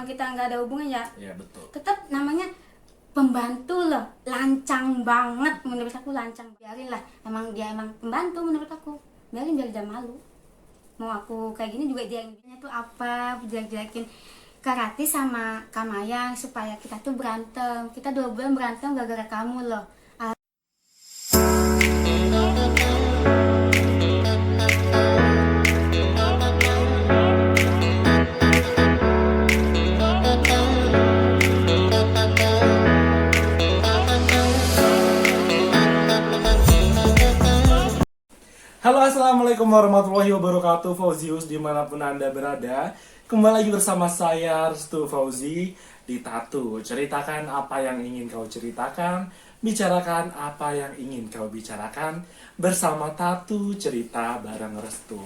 kita nggak ada hubungan ya. Iya betul. Tetap namanya pembantu loh, lancang banget menurut aku, lancang. Biarin lah, emang dia emang pembantu menurut aku, biarin biar dia malu. Mau aku kayak gini juga dia intinya tuh apa, jelek-jelekin Karati sama Kamayang supaya kita tuh berantem. Kita 2 bulan berantem gara-gara kamu loh. Halo, assalamualaikum warahmatullahi wabarakatuh. Fauzius dimanapun anda berada, kembali lagi bersama saya Restu Fauzi di Tatu. Ceritakan apa yang ingin kau ceritakan, bicarakan apa yang ingin kau bicarakan bersama Tatu Cerita bareng Restu.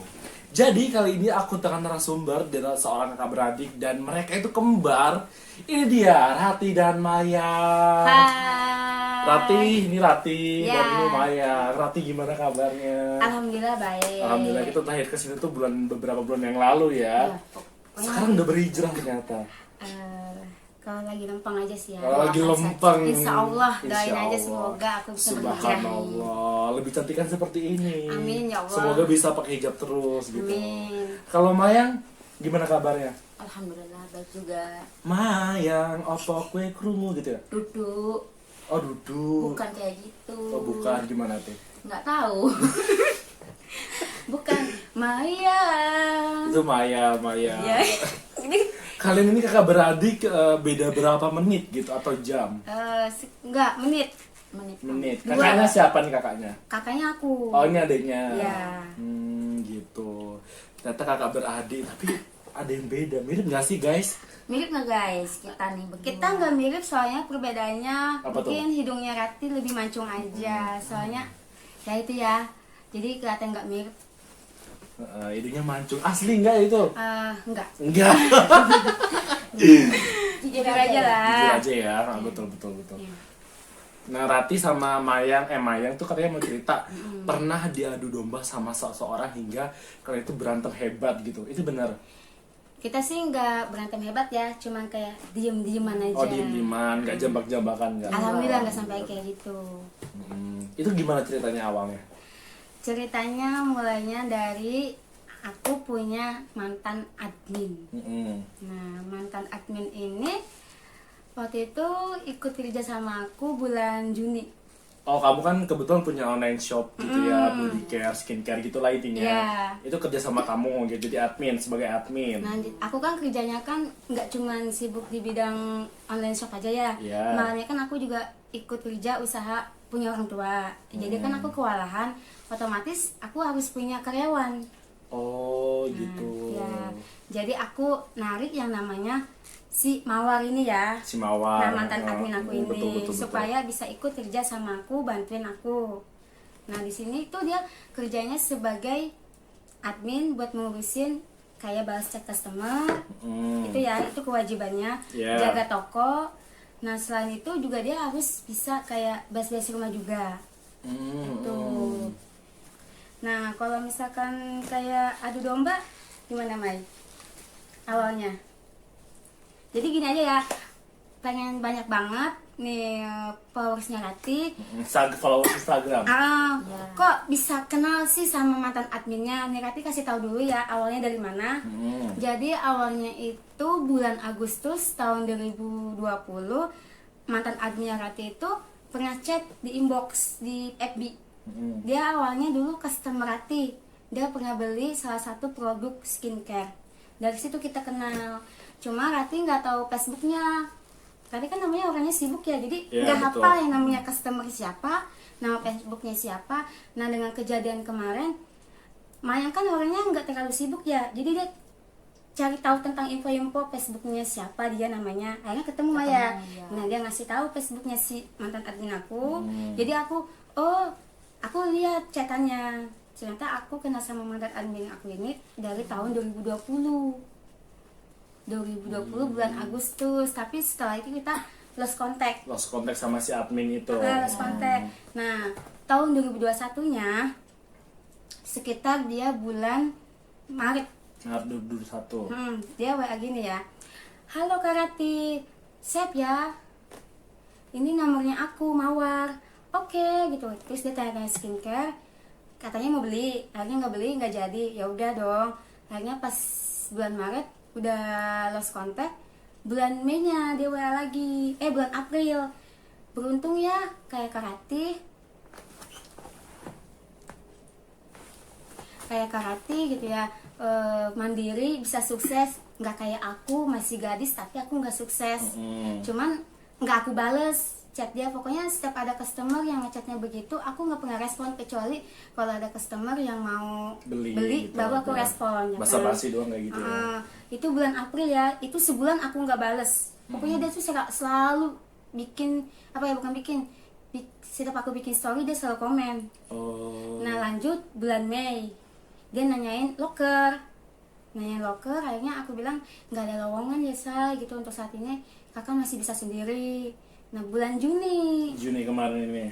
Jadi kali ini aku dengan narasumber adalah seorang kakak beradik dan mereka itu kembar. Ini dia Rati dan Maya. Hai. Rati, ini Rati Ya. dan ini Maya. Rati gimana kabarnya? Alhamdulillah baik. Alhamdulillah, kita terakhir kesini tuh beberapa bulan yang lalu ya. Ya, pokoknya, Sekarang udah berhijrah ternyata. kalau lagi lempeng aja sih ya. Kalau lagi doakan lempeng. saja. Insya Allah, doain Insya aja Allah. semoga aku bisa berhijrah. Subhanallah, lebih cantik kan seperti ini. Amin, ya Allah. Semoga bisa pakai hijab terus gitu. Amin. Kalau Mayang, gimana kabarnya? Alhamdulillah baik juga. Mayang, opo kue krungu gitu ya? Duduk. Oh duduk. Bukan kayak gitu. Oh bukan, gimana tuh? Nggak tahu. Bukan Maya. Itu Maya. Ya. Ini Kalian ini kakak beradik, beda berapa menit gitu atau jam? enggak, menit. Menit. Dua. Kakaknya siapa nih kakaknya? Kakaknya aku. Oh ini adiknya. Iya. Gitu. Ternyata kakak beradik, tapi ada yang beda. Mirip nggak sih guys? Mirip nggak guys kita nih? Kita nggak mirip soalnya perbedaannya Apa tuh? mungkin hidungnya Rati lebih mancung aja. Soalnya ya itu ya. Jadi kelihatan nggak mirip. Hidungnya mancung. Asli nggak itu? Enggak. Enggak. Jujur aja lah. Jujur aja ya. Betul. Iya. Nah Rati sama Mayang tuh katanya mau cerita pernah diadu domba sama seseorang hingga kalian itu berantem hebat gitu. Itu benar? Kita sih nggak berantem hebat ya, cuman kayak diem-dieman aja. Oh diem-dieman, nggak jambak-jambakan nggak? Alhamdulillah nggak sampai kayak gitu. Itu gimana ceritanya awalnya? Ceritanya mulainya dari aku punya mantan admin. Nah, mantan admin ini waktu itu ikut kerja sama aku bulan Juni. Oh kamu kan kebetulan punya online shop gitu ya, body care, skincare gitu lah intinya. Iya. Itu kerja sama kamu gitu, jadi admin, sebagai admin. Nah, aku kan kerjanya kan nggak cuman sibuk di bidang online shop aja ya. Iya. Makanya kan aku juga ikut kerja usaha punya orang tua. Jadi kan aku kewalahan, otomatis aku harus punya karyawan. Oh gitu. Ya, jadi aku narik yang namanya si Mawar ini ya. Si Mawar. Nah, mantan admin aku ini Betul. supaya bisa ikut kerja sama aku, bantuin aku. Nah, di sini tuh dia kerjanya sebagai admin buat ngurusin kayak balas chat customer. Itu ya, itu kewajibannya. Yeah. Jaga toko. Nah, selain itu juga dia harus bisa kayak beres-beres rumah juga. Gitu. Nah, kalau misalkan kayak adu domba, gimana Mai? Awalnya? Jadi gini aja ya, pengen banyak banget nih followersnya Rati. Follow Instagram. Kok bisa kenal sih sama mantan adminnya? Nih Rati kasih tahu dulu ya, awalnya dari mana? Jadi awalnya itu bulan Agustus tahun 2020, mantan adminnya Rati itu pernah chat di inbox di FB. Dia awalnya dulu customer Rati. Dia pernah beli salah satu produk skincare. Dari situ kita kenal. Cuma Rati nggak tahu Facebooknya. Rati kan namanya orangnya sibuk ya, jadi nggak hafal yang namanya customer siapa, nama Facebooknya siapa. Nah dengan kejadian kemarin, Mayang kan orangnya nggak terlalu sibuk ya, jadi dia cari tahu tentang info-info Facebooknya siapa dia namanya. Akhirnya ketemu Maya. Nah dia ngasih tahu Facebooknya si mantan admin aku. Jadi aku lihat chatannya. Ternyata aku kenal sama mantan admin aku ini dari tahun 2020 bulan Agustus, tapi setelah itu kita lost contact sama si admin itu. lost contact. Nah tahun 2021 nya sekitar dia bulan Maret 2021. dia WA gini ya, halo Kak Rati, save ya, ini nomornya aku Mawar. Oke gitu. Terus dia tanya skincare, katanya mau beli, akhirnya nggak beli, nggak jadi. Ya udah dong, akhirnya pas bulan Maret udah lost contact. Bulan Mei nya dia WA lagi, bulan April. Beruntung ya kayak Kak Rati, gitu ya, mandiri bisa sukses, nggak kayak aku masih gadis tapi aku nggak sukses. Cuman nggak aku bales chat dia. Pokoknya setiap ada customer yang ngechatnya begitu, aku nggak pernah respon, kecuali kalau ada customer yang mau beli gitu, baru aku ya. respon ya Basa-basi doang kayak gitu ya. Itu bulan April ya, itu sebulan aku nggak bales. Pokoknya dia tuh selalu bikin apa ya, bukan bikin, setiap aku bikin story dia selalu komen. Nah lanjut bulan Mei, dia nanyain loker, akhirnya aku bilang nggak ada lowongan ya say gitu untuk saat ini, kakak masih bisa sendiri. Nah bulan Juni Kemarin ini.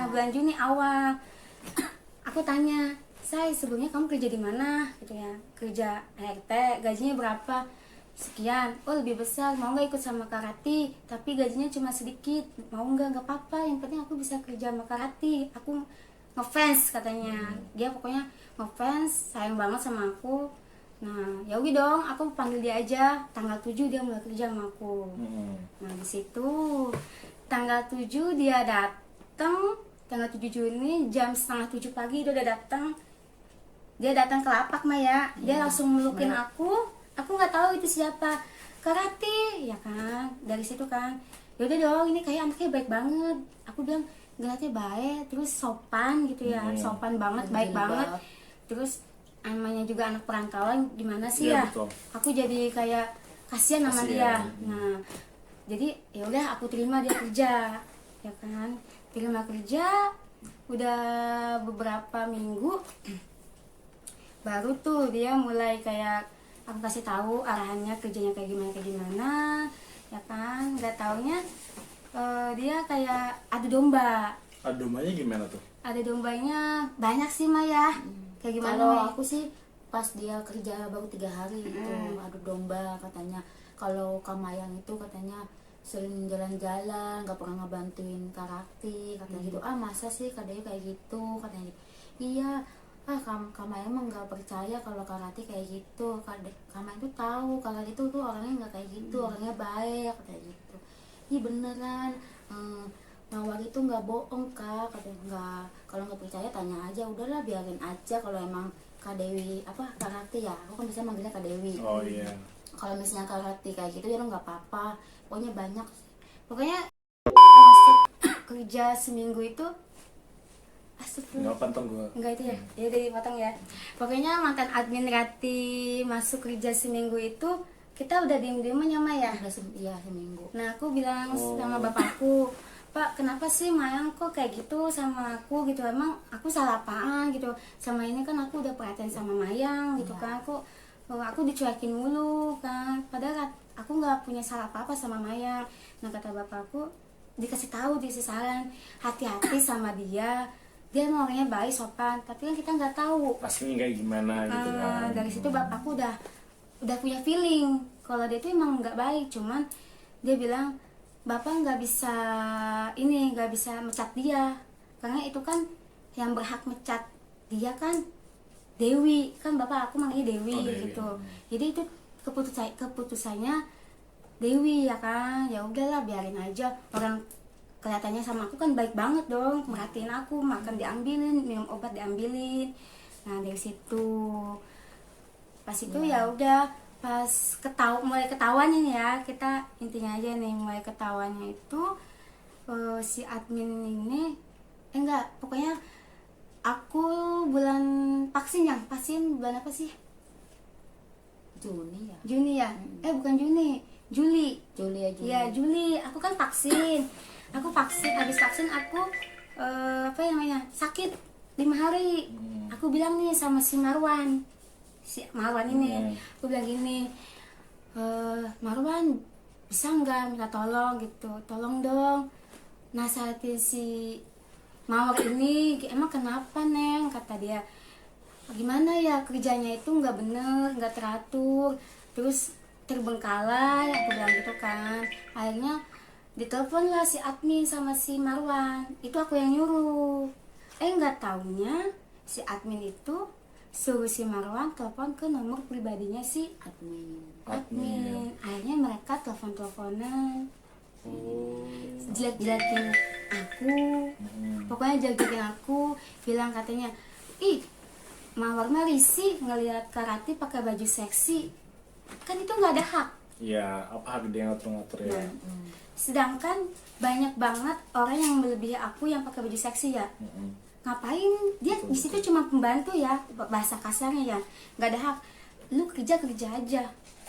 bulan Juni awal aku tanya, say sebelumnya kamu kerja di mana gitu ya, kerja RT, gajinya berapa, sekian. Oh lebih besar, mau nggak ikut sama Kak Rati, tapi gajinya cuma sedikit. Mau nggak apa-apa, yang penting aku bisa kerja sama Kak Rati, aku ngefans katanya. Dia pokoknya ngefans, sayang banget sama aku. Nah ya udah dong, aku panggil dia aja. Tanggal 7 dia mulai kerja sama aku. Nah di situ tanggal 7 dia datang, tanggal 7 Juni jam setengah 7 pagi dia udah datang. Dia datang ke lapak Maya, dia langsung melukin aku nggak tahu itu siapa, Kak Rati ya kan. Dari situ kan ya udah dong, ini kayak anaknya baik banget. Aku bilang ngeliatnya baik, terus sopan gitu ya, sopan banget, baik banget. Terus namanya juga anak perantauan, gimana sih Iya, ya, betul. aku jadi kayak kasihan sama dia. Nah jadi ya udah aku terima dia kerja ya kan, terima kerja. Udah beberapa minggu baru tuh dia mulai kayak aku kasih tahu arahannya, kerjanya kayak gimana ya kan. Nggak taunya dia kayak adu domba. Dombanya gimana tuh? Ada dombanya banyak sih Maya. Kayak gimana Kalau Maya? aku sih pas dia kerja baru 3 hari itu adu domba katanya. Kalau Kamayang itu katanya sering jalan-jalan, nggak pernah ngebantuin Karati katanya gitu. Ah masa sih kadang kayak gitu katanya gitu. Iya, Kamayang emang nggak percaya kalau Karati kayak gitu. Kamayang tuh tahu Karati tuh orangnya nggak kayak gitu, orangnya baik katanya gitu. Iya beneran. Mawar itu nggak bohong kak, katanya nggak. Kalau nggak percaya tanya aja, udahlah biarin aja. Kalau emang Kak Dewi Kak Rati ya, aku kan bisa manggilnya Kak Dewi. Oh iya. Kalau misalnya Kak Rati kayak gitu ya lo nggak apa-apa, pokoknya banyak. Pokoknya masuk kerja seminggu itu Nggak panteng gua. enggak itu ya, ya dari potong ya. Pokoknya mantan admin Rati masuk kerja seminggu itu kita udah diem-dieman ya Maya. Udah iya seminggu. Nah aku bilang sama bapakku, Pak kenapa sih Mayang kok kayak gitu sama aku gitu, emang aku salah apaan gitu, sama ini kan aku udah perhatian sama Mayang gitu kan, aku dicuekin mulu kan, padahal aku nggak punya salah apa-apa sama Mayang. Nah kata bapakku, dikasih tahu, dikasih saran, hati-hati sama dia emang orangnya baik, sopan, tapi kan kita nggak tahu Aslinya kayak gimana gitu kan. dari situ bapakku udah punya feeling kalau dia itu emang nggak baik. Cuman dia bilang bapak nggak bisa mecat dia, karena itu kan yang berhak mecat dia kan Dewi, kan bapak aku manggilnya Dewi, Dewi. gitu. Jadi itu keputusannya Dewi ya kan. Ya udahlah biarin aja, orang kelihatannya sama aku kan baik banget dong, merhatiin aku, makan diambilin, minum obat diambilin. Nah dari situ pas itu ya udah, pas mulai ketawanya nih ya, kita intinya aja nih, mulai ketawanya itu si admin ini enggak, pokoknya aku bulan vaksin bulan apa sih, Juni ya. Juni ya, bukan Juni, Juli. Juli aja. Ya Juli, aku kan vaksin. Habis vaksin aku sakit 5 hari. Aku bilang nih sama si Marwan ini, aku bilang gini, Marwan bisa nggak minta tolong gitu, tolong dong nasihatin si Mawar ini, emang kenapa Neng, kata dia, gimana ya kerjanya itu nggak bener, nggak teratur, terus terbengkalai, aku bilang gitu kan. Akhirnya ditelepon lah si admin sama si Marwan, itu aku yang nyuruh. Nggak taunya si admin itu suruh si Marwan telepon ke nomor pribadinya si admin. Akhirnya mereka telepon-teleponan, Oh. jelek-jelekin aku, pokoknya jelek-jelekin aku, bilang katanya, ih Mawar mah risih ngelihat Karati pakai baju seksi, kan itu nggak ada hak. Ya, apa hak dia ngatur-ngatur ya? Sedangkan banyak banget orang yang melebihi aku yang pakai baju seksi ya. Ngapain dia di situ cuma pembantu ya, bahasa kasarnya ya, nggak ada hak. Lu kerja aja,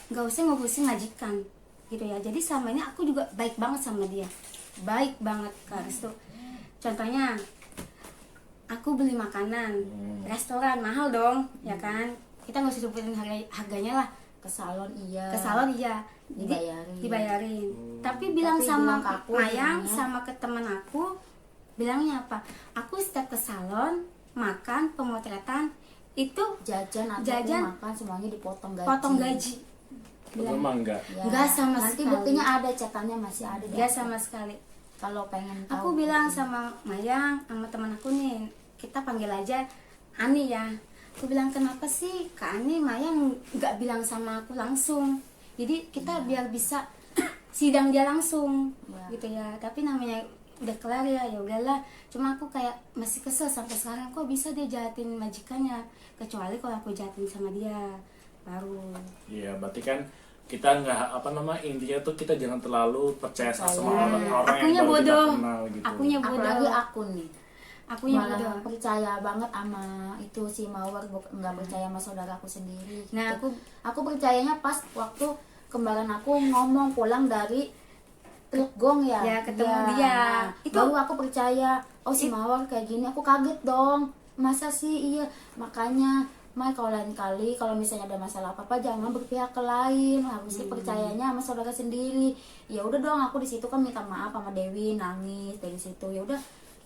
nggak usah ngurusin majikan gitu ya. Jadi selama ini aku juga baik banget sama dia, baik banget Kak Restu. Contohnya aku beli makanan restoran mahal dong ya kan, kita nggak usah sebutin harganya lah. Ke salon iya. Jadi Dibayarin. dibayarin. Tapi bilang Tapi sama bilang ke aku Mayang, bilangnya, sama ke teman aku, bilangnya apa? Aku setiap ke salon, makan, pemotretan, itu jajan atau Jajan. makan semuanya dipotong gaji. potong gaji. Betul mah enggak. Ya. Nggak sama Nanti sekali. buktinya ada, catatannya masih ada. Dia sama sekali. Kalau pengen tahu. Aku bilang sama Mayang, sama teman aku nih, kita panggil aja Ani ya. Aku bilang, kenapa sih Kak Ani, Mayang nggak bilang sama aku langsung? Jadi kita biar bisa sidang dia langsung, gitu ya. Tapi namanya udah kelar ya, ya udahlah. Cuma aku kayak masih kesel sampai sekarang, kok bisa dia jahatin majikannya? Kecuali kalau aku jahatin sama dia, baru. Iya, berarti kan kita nggak intinya tuh kita jangan terlalu percaya sama orang-orang yang Akunya baru kita bodoh. kenal gitu. Akunya bodoh. apalagi aku nih. Akunya Malah bodoh. percaya banget sama itu si Mawar, nggak percaya sama saudaraku sendiri. Nah, Gitu. aku percayanya pas waktu kembaran aku ngomong pulang dari truk gong ya. Ya, ketemu dia. Nah, Itu- baru aku percaya, oh si Mawar kayak gini. Aku kaget dong. Masa sih? Iya, makanya Mai, kalau lain kali kalau misalnya ada masalah apa-apa jangan berpihak ke lain, harusnya percayanya sama saudara sendiri. Ya udah dong, aku di situ kan minta maaf sama Dewi, nangis dari situ. Ya udah,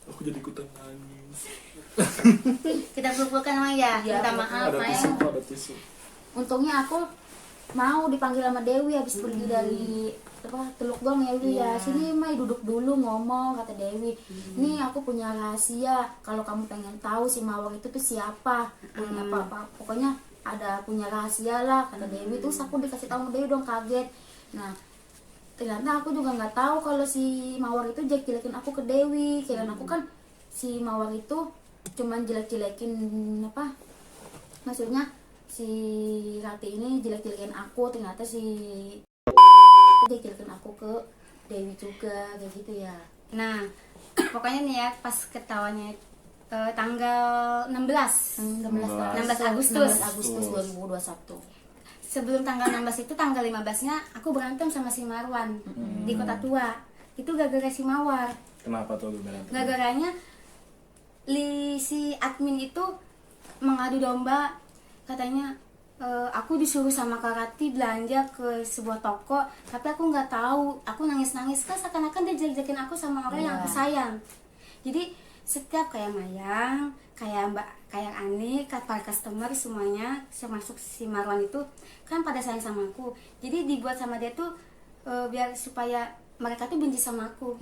Aku jadi ikutan nangis. Kita peluk-pelukan Maya, Iya, minta maaf Ada Maya. tisu, kok, ada tisu. untungnya aku mau dipanggil sama Dewi habis pergi dari Teluk Gong ya Dewi ya. Sini Mai duduk dulu ngomong, kata Dewi. Nih aku punya rahasia, kalau kamu pengen tahu si Mawar itu tuh siapa, punya apa pokoknya ada punya rahasia lah, kata Dewi. Terus aku dikasih tahu sama Dewi dong, kaget. Nah ternyata aku juga nggak tahu kalau si Mawar itu jelek-jelekin aku ke Dewi. Kirain aku kan si Mawar itu cuman jelek-jelekin maksudnya si Rati ini jelek-jelekin aku, ternyata si jelek-jelekin aku ke Dewi juga, kayak gitu ya. Nah, pokoknya nih ya, pas ketawanya tanggal 16 Agustus. 16 Agustus 2021. Sebelum tanggal 16 itu, tanggal 15-nya aku berantem sama si Marwan di Kota Tua. Itu gara-gara si Mawar. Kenapa tuh lu berantem? Gara-garanya si admin itu mengadu domba, katanya aku disuruh sama Kak Rati belanja ke sebuah toko, tapi aku nggak tahu. Aku nangis-nangis kan, seakan-akan dia jelek-jelekin aku sama orang yang aku sayang. Jadi setiap kayak Mayang, kayak Mbak, kayak Ani, para customer semuanya, termasuk si Marwan itu kan pada sayang sama aku. Jadi dibuat sama dia tuh biar supaya mereka tuh benci sama aku.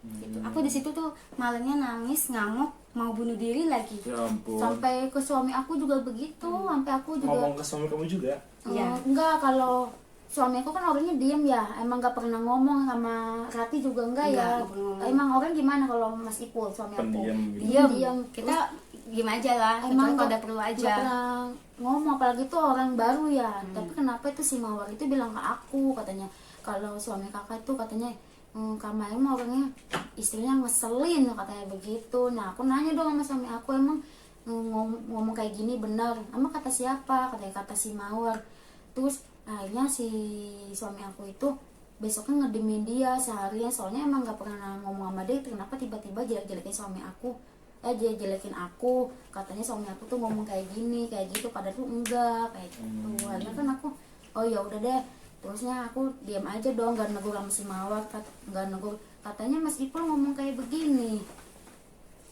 Gitu. Aku di situ tuh malamnya nangis, ngamuk, mau bunuh diri lagi. Ya ampun. Sampai ke suami aku juga begitu, sampai aku juga Ngomong ke suami kamu juga? Iya. enggak, kalau suami aku kan orangnya diem ya, emang gak pernah ngomong. Sama Rati juga enggak ya. Nggak pernah ngomong. Emang orang gimana kalau Mas Ipul suami aku? Pendiam gitu. Diem. Kita diem aja lah, Emang kalau nggak- ada perlu nggak aja. pernah ngomong, apalagi tuh orang baru ya. Tapi kenapa itu si Mawar itu bilang ke aku, katanya kalau suami kakak itu katanya Kak Mayang mah orangnya istrinya ngeselin, katanya begitu. Nah aku nanya dong sama suami aku, emang ngomong kayak gini benar? Emang kata siapa? Katanya kata si Mawar. Terus akhirnya si suami aku itu besoknya ngedemin dia seharian, soalnya emang gak pernah ngomong sama dia. Kenapa tiba-tiba jelek-jelekin suami aku, dia jelekin aku, katanya suami aku tuh ngomong kayak gini kayak gitu, padahal tuh enggak kayak gitu. Akhirnya kan aku, oh ya udah deh. Terusnya aku diam aja dong, gak negur sama si Mawar, gak negur. Katanya Mas Ipul ngomong kayak begini,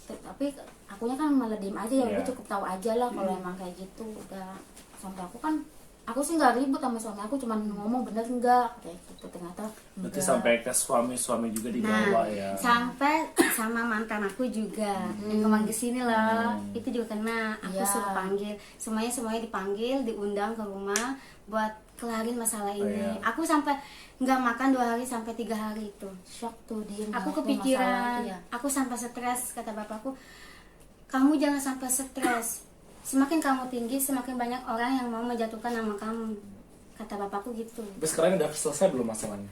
tapi akunya kan malah diem aja, ya udah Iya. cukup tahu aja lah kalau emang kayak gitu. Udah sampai aku kan aku sih nggak ribut sama suami aku, cuman ngomong bener enggak kayak gitu, ternyata Berarti enggak. sampai ke suami juga dibawa ya. sampai sama mantan aku juga yang kemarin kesini loh, itu juga kena. Aku Iya. suruh panggil semuanya dipanggil, diundang ke rumah buat kelarin masalah ini. iya. Aku sampai nggak makan 2 hari sampai 3 hari itu. Shock tuh dia Aku ngelakuin masalah kepikiran, itu ya. aku sampai stres. Kata bapakku, kamu jangan sampai stres. Semakin kamu tinggi, semakin banyak orang yang mau menjatuhkan nama kamu. Kata bapakku gitu. Tapi sekarang udah selesai belum masalahnya?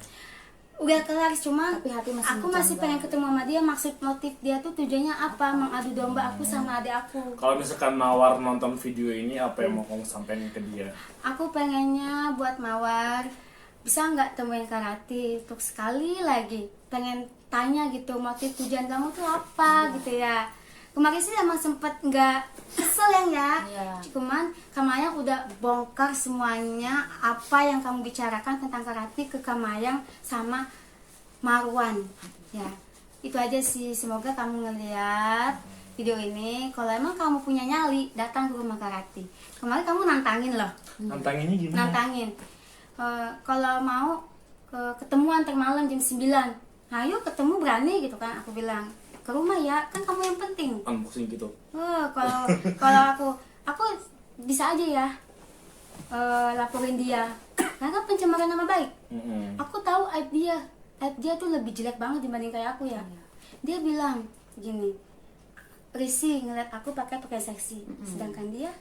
Udah kelar, cuma Tapi hati masih aku masih bercanda. pengen ketemu sama dia. Maksud motif dia tuh tujuannya apa? Mengadu domba aku sama adik aku. Kalau misalkan Mawar nonton video ini, apa yang mau kamu sampaikan ke dia? Aku pengennya buat Mawar bisa nggak temuin Kak Rati untuk sekali lagi. Pengen tanya gitu, motif tujuan kamu tuh apa gitu ya. Kemarin sih emang sempet nggak kesel ya. Iya. Cuman Kamayang udah bongkar semuanya apa yang kamu bicarakan tentang Kak Rati ke Kamayang sama Marwan. Ya, itu aja sih. Semoga kamu ngeliat video ini. Kalau emang kamu punya nyali, datang ke rumah Kak Rati. Kemarin kamu nantangin loh. Nantanginnya gimana? Nantangin. Kalau mau ketemuan ntar malam jam 9. Ayo ketemu, berani gitu kan, aku bilang. Ke rumah ya, kan kamu yang penting. Unboxing gitu. Kalau aku bisa aja ya laporin dia. Karena pencemaran nama baik. Aku tahu aib dia tuh lebih jelek banget dibanding kayak aku ya. Dia bilang gini, risih ngeliat aku pakai seksi, sedangkan dia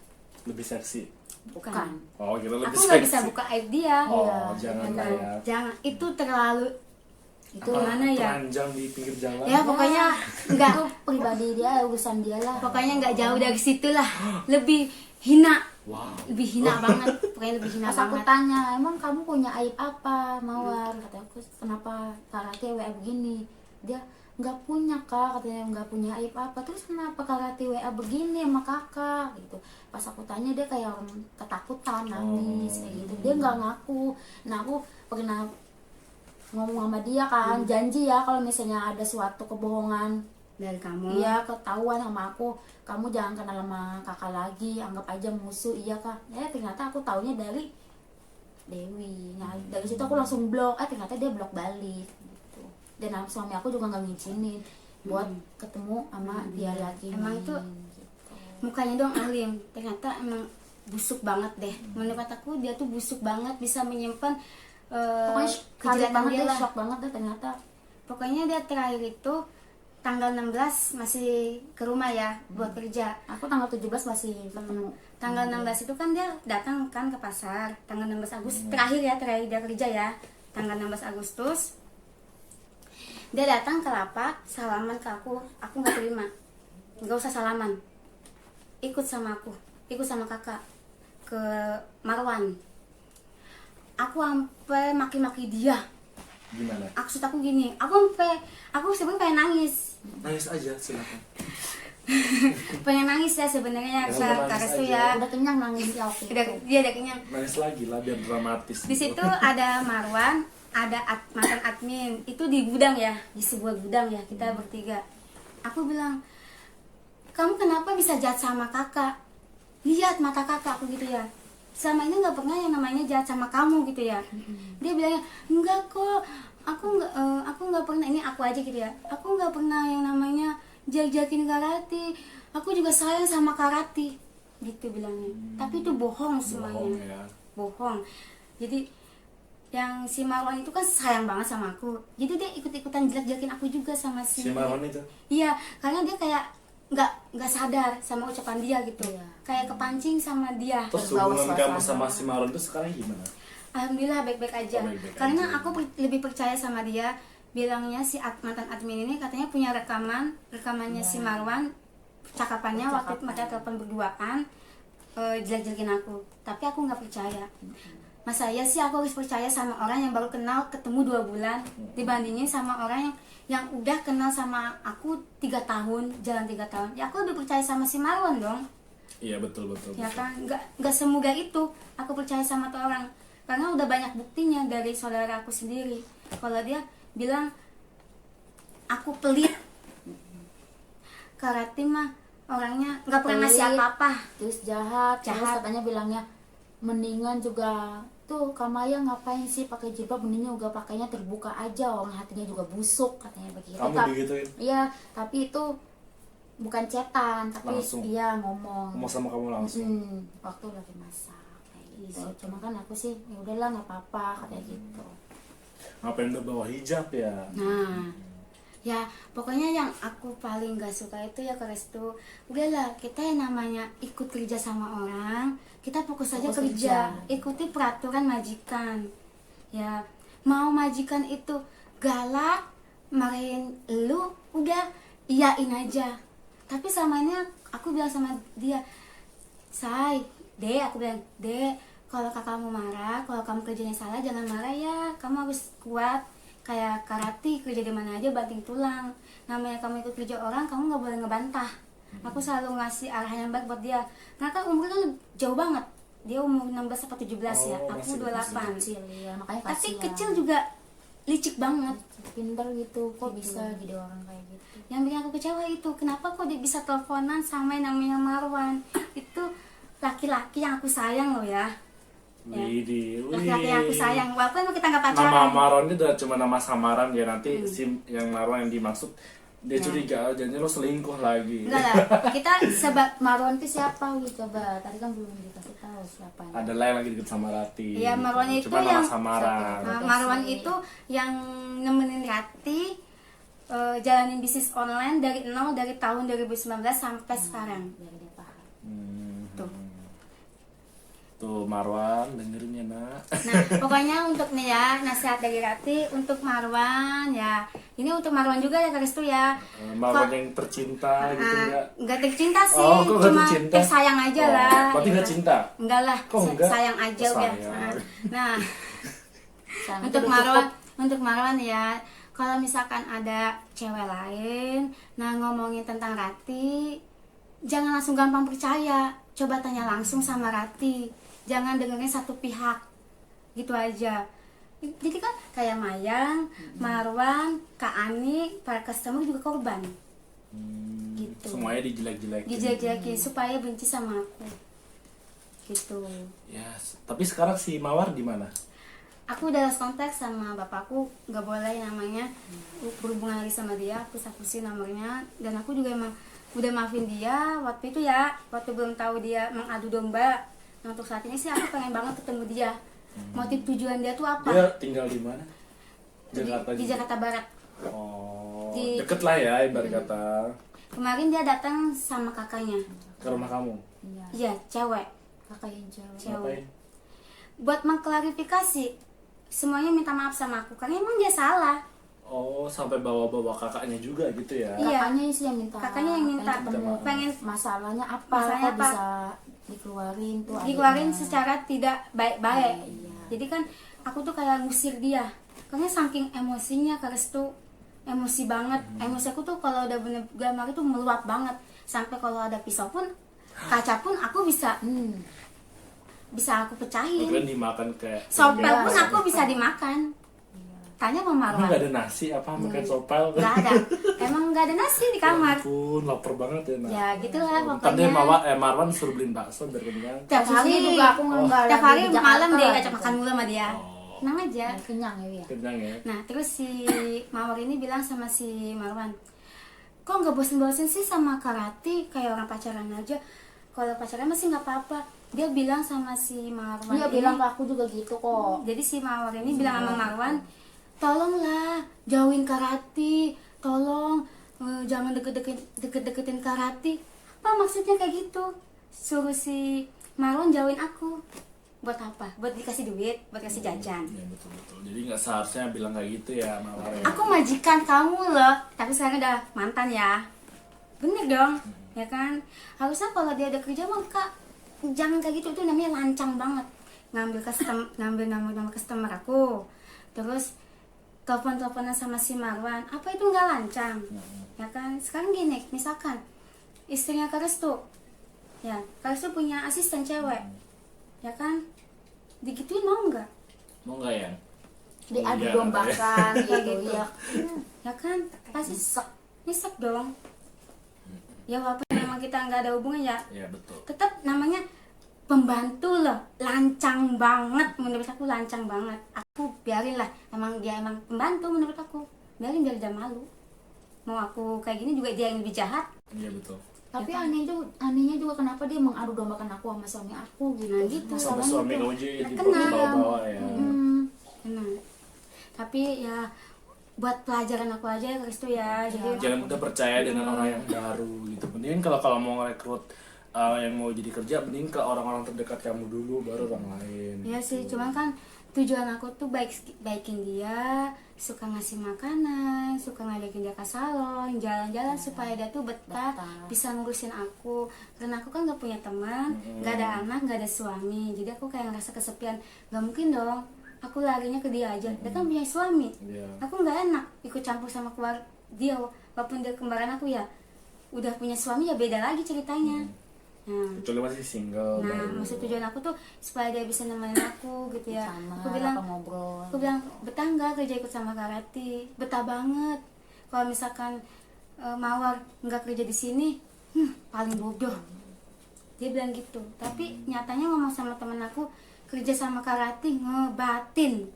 Lebih seksi. Bukan. Oh, kita lebih aku nggak seksi. bisa buka aib dia. Oh, Iya, jangan lah ya. Jangan, itu terlalu Itu gimana ya? Telanjang di pinggir jalan. Ya pokoknya nggak, itu pribadi dia, urusan dia lah. pokoknya nggak jauh dari situ lah. Lebih hina, Wow. lebih hina banget. Pokoknya lebih hina Pas aku banget. tanya, emang kamu punya aib apa, Mawar? Kata aku, kenapa Kak Rati WA begini? Dia nggak punya kak, katanya nggak punya aib apa. Terus kenapa Kak Rati WA begini sama kakak gitu? Pas aku tanya dia kayak orang ketakutan, nangis kayak gitu. Dia nggak ngaku. Nah aku pernah ngomong sama dia kan, janji ya kalau misalnya ada suatu kebohongan Dari kamu. iya ketahuan sama aku, kamu jangan kenal sama kakak lagi, anggap aja musuh. Iya kak. Ternyata aku taunya dari Dewi. Nah dari situ aku langsung blok. Ternyata dia blok balik gitu. Dan suami aku juga nggak ngizinin buat ketemu sama dia lagi. Emang itu gitu. Mukanya doang alim, ternyata emang busuk banget deh. Menurut aku dia tuh busuk banget, bisa menyimpan Pokoknya kaget kejelekan banget dia deh, lah. shock banget deh ternyata. Pokoknya dia terakhir itu tanggal 16 masih ke rumah ya buat kerja. Aku tanggal 17 masih ketemu. Tanggal 16 itu kan dia datang kan ke pasar. Tanggal 16 Agustus terakhir dia kerja ya. Tanggal 16 Agustus dia datang ke lapak, salaman ke aku nggak terima. Nggak usah salaman, ikut sama aku, ikut sama kakak ke Marwan. Aku sampai maki-maki dia. Gimana? Maksud aku gini, aku sebenarnya pengen nangis. Nangis aja, silakan. Pengen nangis ya sebenarnya Ya, ke udah Kak nangis Restu aja. ya. Udah kenyang nangis ya waktu itu. Dia udah kenyang. Nangis lagi lah biar dramatis. Di situ ada Marwan, ada mantan admin. Itu di gudang ya, di sebuah gudang ya, kita bertiga. Aku bilang, kamu kenapa bisa jahat sama kakak? Lihat mata kakak, aku gitu ya. Selama ini nggak pernah yang namanya jahat sama kamu gitu ya. Dia bilangnya, enggak kok, aku nggak pernah, ini aku aja gitu ya. Aku nggak pernah yang namanya jajakin Kak Rati. Aku juga sayang sama Kak Rati, gitu bilangnya. Tapi itu bohong semuanya. Bohong ya. Bohong. Jadi yang si Marwan itu kan sayang banget sama aku, jadi dia ikut-ikutan jelek-jelekin aku juga sama Si Marwan itu. Iya, karena dia kayak nggak sadar sama ucapan dia gitu. Iya. Kayak kepancing sama dia. Terus Terbawa hubungan suasana. kamu sama si Marwan itu sekarang gimana? Alhamdulillah baik-baik aja. Oh, baik-baik Karena aja. aku lebih percaya sama dia. Bilangnya si mantan admin ini katanya punya rekamannya si Marwan, cakapannya waktu mereka telepon berduaan, jelek-jelekin aku. Tapi aku nggak percaya. Masa ya sih aku harus percaya sama orang yang baru kenal ketemu 2 bulan dibandingin sama orang yang udah kenal sama aku 3 tahun, jalan 3 tahun. Ya aku lebih percaya sama si Marwan dong. Iya betul. Ya kan, nggak semudah itu aku percaya sama tuh orang, karena udah banyak buktinya dari saudara aku sendiri. Kalau dia bilang aku pelit, Kak Rati mah orangnya nggak pernah ngasih Pelit. apa-apa. Terus jahat. Terus Jahat. katanya bilangnya mendingan juga tuh Kamaya ngapain sih pakai jilbab, mendingan juga pakainya terbuka aja, orang hatinya juga busuk katanya begitu. Kamu digituin? Iya, tapi itu bukan cetan, tapi Langsung? iya ngomong. Ngomong sama kamu langsung? Waktu lagi masak kayak gitu. Cuma kan aku sih ya udahlah nggak apa-apa katanya gitu. Ngapain udah bawa hijab ya? Nah, ya pokoknya yang aku paling gak suka itu ya Kak Restu, udahlah kita yang namanya ikut kerja sama orang, kita fokus aja Fokus kerja, kerja. ikuti peraturan majikan. Ya, mau majikan itu galak, marahin lu, udah iyain aja. Tapi sama ini aku bilang sama dia, Say, Dek, aku bilang, Dek, kalau kakakmu marah, kalau kamu kerjanya salah jangan marah ya, kamu harus kuat. Kayak karate, kerja di mana aja banting tulang. Namanya kamu ikut kerja orang, kamu nggak boleh ngebantah. Aku selalu ngasih arahan yang baik buat dia. Karena kan umurnya kan jauh banget. Dia umur 16 atau 17 ya, Oh, aku masih 28. Kecil ya, makanya Tapi kasihan. kecil juga licik banget. Pinter gitu, kok Gitu. bisa jadi orang kayak gitu. Yang bikin aku kecewa itu, kenapa kok dia bisa teleponan sama yang namanya Marwan? Itu laki-laki yang aku sayang loh ya. Ya. Widih, Laki-laki yang aku sayang, walaupun kita nggak pacaran. Nama Marwan itu udah cuma nama samaran ya, nanti Hmm. si yang Marwan yang dimaksud dia curiga, jangan lo selingkuh lagi. Enggak lah, kita sebab Marwan itu siapa? Wih, coba tadi kan belum dikasih tahu siapanya. Adalah yang lagi deket sama Rati. Iya, Marwan itu cuma nama yang samaran. Nah, Marwan itu yang nemenin Rati jalanin bisnis online dari nol, dari tahun 2019 sampai sekarang. Biar dia paham. Tuh. Tuh Marwan dengerin ya nak. Nah, pokoknya untuk nih ya, nasihat dari Rati untuk Marwan ya. Ini untuk Marwan juga ya Kak Restu ya. Marwan Kok- yang tercinta gitu enggak? Enggak tercinta sih, Oh, kok nggak cuma tercinta? sayang aja Oh, lah. berarti nggak Ya. cinta? Enggak lah, Kok enggak? sayang aja Oh, udah. sayang. Nah, Sayang untuk itu udah Marwan, cukup. untuk Marwan ya, kalau misalkan ada cewek lain, nah ngomongin tentang Rati, jangan langsung gampang percaya. Coba tanya langsung sama Rati, jangan dengerin satu pihak, gitu aja. Jadi kan kayak Mayang, Marwan, Kak Ani, para customer juga korban. Gitu. Semuanya dijelek-jelekin. Dijelek-jelekin supaya benci sama aku. Gitu. Ya, tapi sekarang si Mawar di mana? Aku udah lost kontak sama bapakku, nggak boleh namanya berhubungan lagi sama dia. Aku hapusin nomornya, dan aku juga emang udah maafin dia waktu itu ya, waktu belum tahu dia mengadu domba. Nah, untuk saat ini sih aku pengen banget ketemu dia. Motif tujuan dia tuh apa? Dia tinggal di mana? Di Jakarta juga? Jakarta Barat. Oh, Di- deket lah ya ibarat kata. Kemarin dia datang sama kakaknya. Ke rumah kamu. Iya, Iya, cewek. kakak yang cewek. Cewek. Ngapain? Buat mengklarifikasi, semuanya minta maaf sama aku karena emang dia salah. Oh, sampai bawa-bawa kakaknya juga gitu ya? Iya. Kakaknya sih yang minta. Kakaknya yang minta. pengen ketemu. Pengen Masalahnya apa? Masalahnya Kok apa? bisa dikeluarin tuh? dikeluarin adiknya? secara tidak baik-baik. Iya. Jadi kan aku tuh kayak ngusir dia karena saking emosinya, Kak Restu, emosi banget. Emosi aku tuh kalau udah bener gambar itu meluap banget, sampai kalau ada pisau pun, kaca pun aku bisa aku pecahin. Kalian dimakan kayak Sopel pun kayak- aku bisa dimakan. Tanya sama Emang Marwan. gak ada nasi apa makan sopel? Nggak ada, emang nggak ada nasi di kamar. Ya ampun, lapar banget ya nak. Ya gitulah Ntar deh pokoknya. Marwan suruh beliin bakso biar kenyang. Tiap hari Posisinya juga aku nggak tiap lagi hari di Jakarta malam dia lah ngajak gitu. makan mulu sama dia. Oh. Tenang aja. Ya, kenyang ya. Kenyang ya. Nah, terus si Mawar ini bilang sama si Marwan, kok nggak bosen-bosen sih sama Karati, kayak orang pacaran aja. Kalau pacaran masih nggak apa-apa. Dia bilang sama si Marwan Dia ini, bilang ke aku juga gitu kok. jadi si Mawar ini bilang sama Marwan, tolonglah jauhin Karati, tolong jangan deket-deketin Karati. Apa maksudnya kayak gitu? Suruh si Marwan jauhin aku. Buat apa? Buat dikasih duit, buat kasih jajan. Ya betul-betul. Jadi nggak seharusnya bilang kayak gitu ya Mawar ya. Aku majikan kamu loh, tapi sekarang udah mantan ya. Bener dong, ya kan? Harusnya kalau dia ada kerja mah Kak, jangan kayak gitu, itu namanya lancang banget. Ngambil nomor customer aku, terus telepon-teleponan sama si Marwan, apa itu nggak lancang? Ya kan? Sekarang gini, misalkan istrinya Kak Restu, ya Kak Restu punya asisten cewek, ya kan? Digituin mau nggak? Mau nggak ya? Diadu Iya. dombakan Kayak gitu gitu. ya. Ya kan? Pasti Nyesek. nyesek dong. Ya walaupun memang kita nggak ada hubungan ya, Ya betul. tetap namanya pembantu loh, lancang banget, menurut aku lancang banget. Aku biarin lah, emang dia emang pembantu menurut aku, biarin biar dia malu. Mau aku kayak gini juga dia yang lebih jahat. Iya betul. Tapi anehnya juga kenapa dia mengadu dombakan aku sama suami aku gitu. Nah, gitu. Sama Salahnya suami itu. kamu jadi Kena. bawa-bawa ya. Nah, tapi ya buat pelajaran aku aja ya Kristo ya. Jadi Jangan mudah percaya dengan orang yang baru gitu. Mending kalau mau ngerekrut yang mau jadi kerja, mending ke orang-orang terdekat kamu dulu, baru orang lain. ya sih, cuman kan tujuan aku tuh baikin dia, suka ngasih makanan, suka ngajakin dia ke salon, jalan-jalan supaya dia tuh betah, bisa ngurusin aku. Karena aku kan gak punya teman, gak ada anak, gak ada suami, jadi aku kayak ngerasa kesepian. Gak mungkin dong aku larinya ke dia aja, dia kan punya suami. Iya. Aku nggak enak ikut campur sama keluarga dia, walaupun dia kembaran aku ya. Udah punya suami ya beda lagi ceritanya. Nah, Kecuali masih single. nah baru. maksud tujuan aku tuh supaya dia bisa nemenin aku gitu ya. Sama, Aku ngobrol. bilang betah nggak kerja ikut sama Kak Rati? Betah banget. Kalau misalkan Mawar nggak kerja di sini, paling bodoh. Dia bilang gitu. Tapi nyatanya ngomong sama temen aku, kerja sama Kak Rati ngebatin.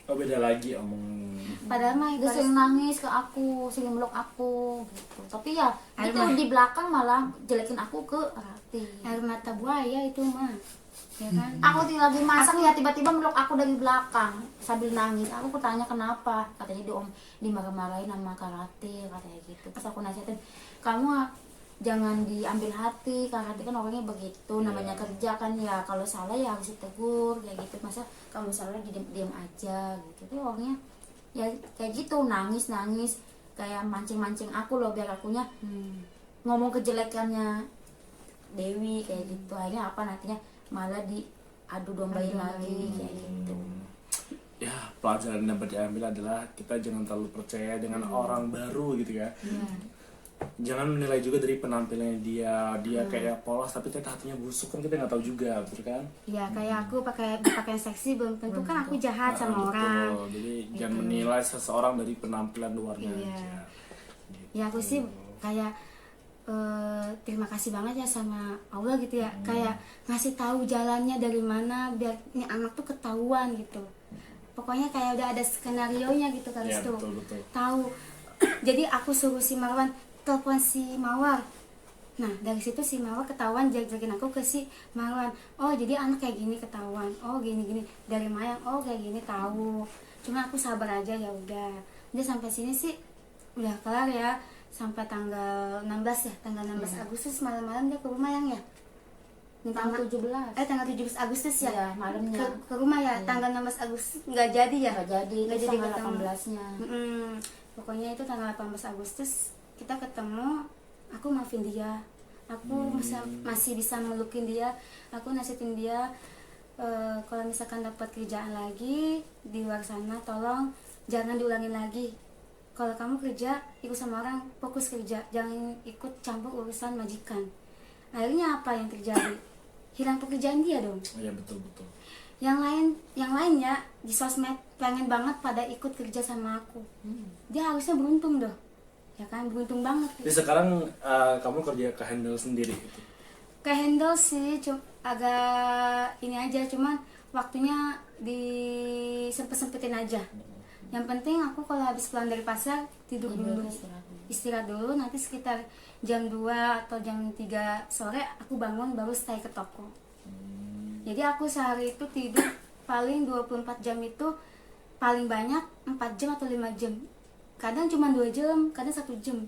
Oh beda lagi omong. Padahal mah Dia sering nangis ke aku, sering meluk aku gitu. Tapi ya Air itu mata. di belakang malah jelekin aku ke Rati. air mata buaya itu mah, ya kan? Aku lagi masak ya tiba-tiba meluk aku dari belakang sambil nangis. Aku tanya kenapa, katanya dimarah-marahin sama Kak Rati, katanya gitu. Terus aku nasihatin, kamu jangan diambil hati, Kak Rati kan orangnya begitu, namanya kerja kan ya, kalau salah ya harus ditegur kayak gitu. Masa kalau salah diam aja gitu. Tapi orangnya ya kayak gitu, nangis kayak mancing aku loh biar akunya ngomong kejelekannya Dewi kayak gitu. Akhirnya apa nantinya malah diadu dombain lagi kayak gitu. Ya pelajaran yang dapat diambil adalah kita jangan terlalu percaya dengan orang baru gitu ya. Jangan menilai juga dari penampilannya dia kayak polos tapi ternyata hatinya busuk, kan kita nggak tahu juga, betul kan? Ya kayak aku pakai pakaian seksi belum tentu kan aku jahat sama Betul. orang. Jadi jangan menilai seseorang dari penampilan luarnya Iya. aja. Ya aku sih kayak terima kasih banget ya sama Allah gitu ya, kayak ngasih tahu jalannya dari mana biar ini anak tuh ketahuan gitu. Pokoknya kayak udah ada skenario nya gitu kan Iya, tuh. betul. Tahu. Jadi aku suruh si Marwan telepon si Mawar. Nah dari situ si Mawar ketahuan jelek-jelekin aku ke si Marwan. Oh jadi anak kayak gini ketahuan. Oh gini dari Mayang. Oh kayak gini tahu. Cuma aku sabar aja ya udah. Dia sampai sini sih udah kelar ya. Sampai tanggal 16 ya, tanggal 16 Agustus malam-malam dia ke rumah yang ya. Tanggal 17. Tanggal 17 Agustus ya. Iya, malamnya. Ke rumah ya, tanggal 16 Agustus nggak jadi ya. Nggak jadi, Nggak itu jadi tanggal ketemu. 18-nya. Pokoknya itu tanggal 18 Agustus kita ketemu, aku maafin dia, aku masih bisa melukin dia, aku nasihatin dia kalau misalkan dapat kerjaan lagi di luar sana tolong jangan diulangin lagi. Kalau kamu kerja ikut sama orang, fokus kerja, jangan ikut campur urusan majikan. Akhirnya apa yang terjadi? Hilang pekerjaan dia dong. Iya betul. Yang lain ya di sosmed pengen banget pada ikut kerja sama aku. Dia harusnya beruntung dong, ya kan, beruntung banget. Jadi sekarang kamu kerja ke handle sendiri gitu. Ke handle sih agak ini aja, cuman waktunya disempet-sempetin aja. Yang penting aku kalau habis pulang dari pasar tidur dulu, istirahat dulu, nanti sekitar jam 2 atau jam 3 sore aku bangun baru stay ke toko. Jadi aku sehari itu tidur paling 24 jam itu paling banyak 4 jam atau 5 jam. Kadang cuma 2 jam, kadang 1 jam.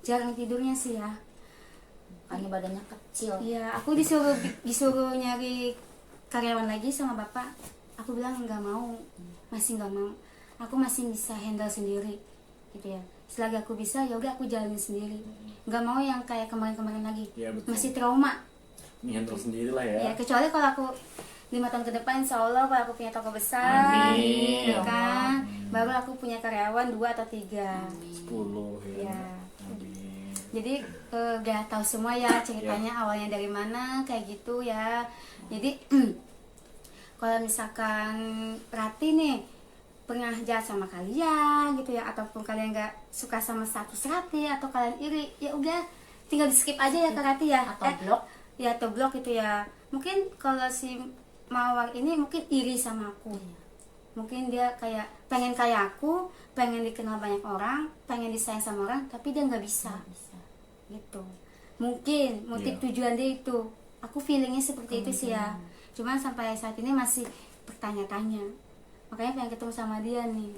Jarang tidurnya sih ya. Makanya badannya kecil. Iya, aku disuruh nyari karyawan lagi sama bapak. Aku bilang nggak mau, masih nggak mau. Aku masih bisa handle sendiri, gitu ya. Selagi aku bisa, ya udah aku jalanin sendiri. Nggak mau yang kayak kemarin-kemarin lagi. Iya, betul. Masih trauma. Ini handle sendiri lah ya. Ya kecuali kalau aku 5 tahun ke depan, insya Allah kalau aku punya toko besar, Amin. ya kan, baru aku punya karyawan 2 atau 3. 10 ya. Ya. Amin. Jadi udah tahu semua ya ceritanya awalnya dari mana kayak gitu ya. Jadi kalau misalkan Rati nih pernah jahat sama kalian gitu ya, ataupun kalian nggak suka sama status Rati atau kalian iri, ya udah tinggal di skip aja ya ke Rati ya. Atau blok. Ya atau blog gitu ya. mungkin kalau si Mawar ini mungkin iri sama aku. Mungkin dia kayak pengen kayak aku, pengen dikenal banyak orang, pengen disayang sama orang, tapi dia nggak bisa. Gitu. Mungkin motif tujuan dia itu. Aku feelingnya seperti itu sih ya. Cuman sampai saat ini masih bertanya-tanya. Makanya pengen ketemu sama dia nih.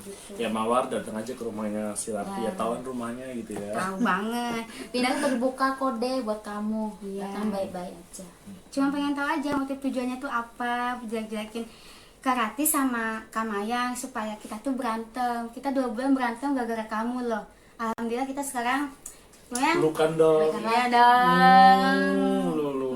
Gitu. Ya Mawar datang aja ke rumahnya si Rati, ya tahuan rumahnya gitu ya. Tahu banget. Pindah terbuka kode buat kamu. Iya. Datang baik-baik aja. Cuma pengen tahu aja motif tujuannya tuh apa, jelek-jelekin Kak Rati sama Kak Mayang supaya kita tuh berantem. Kita 2 bulan berantem gara-gara kamu loh. Alhamdulillah kita sekarang lumayan. Pelukan dong. Iya dong. Lu.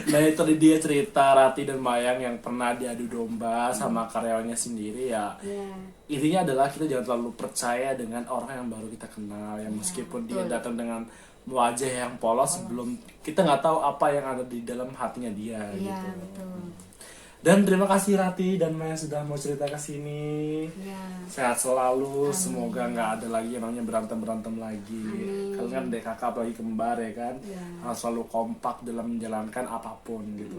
Nah itu tadi dia cerita Rati dan Mayang yang pernah diadu domba sama karyawannya sendiri ya. Iya. Intinya adalah kita jangan terlalu percaya dengan orang yang baru kita kenal, yang meskipun dia datang dengan wajah yang polos sebelum kita nggak tahu apa yang ada di dalam hatinya dia. Iya, Gitu. betul. Dan terima kasih Rati dan Maya sudah mau cerita ke sini. Iya. Sehat selalu, semoga nggak ada lagi yang namanya berantem lagi. Kalian kan dek kakak apalagi kembar ya kan, harus selalu kompak dalam menjalankan apapun gitu.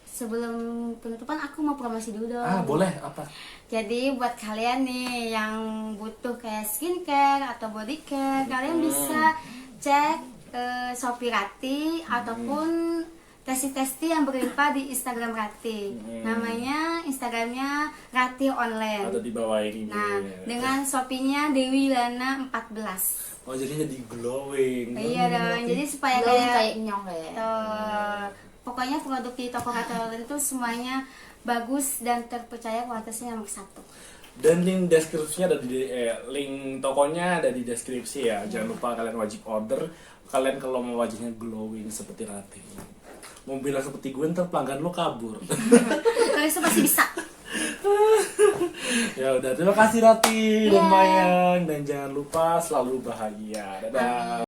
Sebelum penutupan aku mau promosi dulu dong. Boleh apa? Jadi buat kalian nih yang butuh kayak skincare atau body care, kalian bisa cek Shopee Rati ataupun testi-testi yang berlimpah di Instagram Rati. Namanya Instagramnya Rati Online. Ada di bawah ini. Nah, dengan Shopee-nya Dewi Lana 14. Oh jadi jadi glowing. Iya dong, jadi supaya Glowing kayak kayak nyong kayak. pokoknya produk di toko Rati Online itu semuanya bagus dan terpercaya, kualitasnya nomor 1. Dan link deskripsinya ada di link tokonya ada di deskripsi ya. Jangan lupa kalian wajib order. Kalian kalau mau wajahnya glowing seperti Rati, mau bilang seperti gue ntar pelanggan lo kabur. Kalian itu pasti bisa. Ya udah, terima kasih Rati dan Mayang, dan jangan lupa selalu bahagia. Dadah.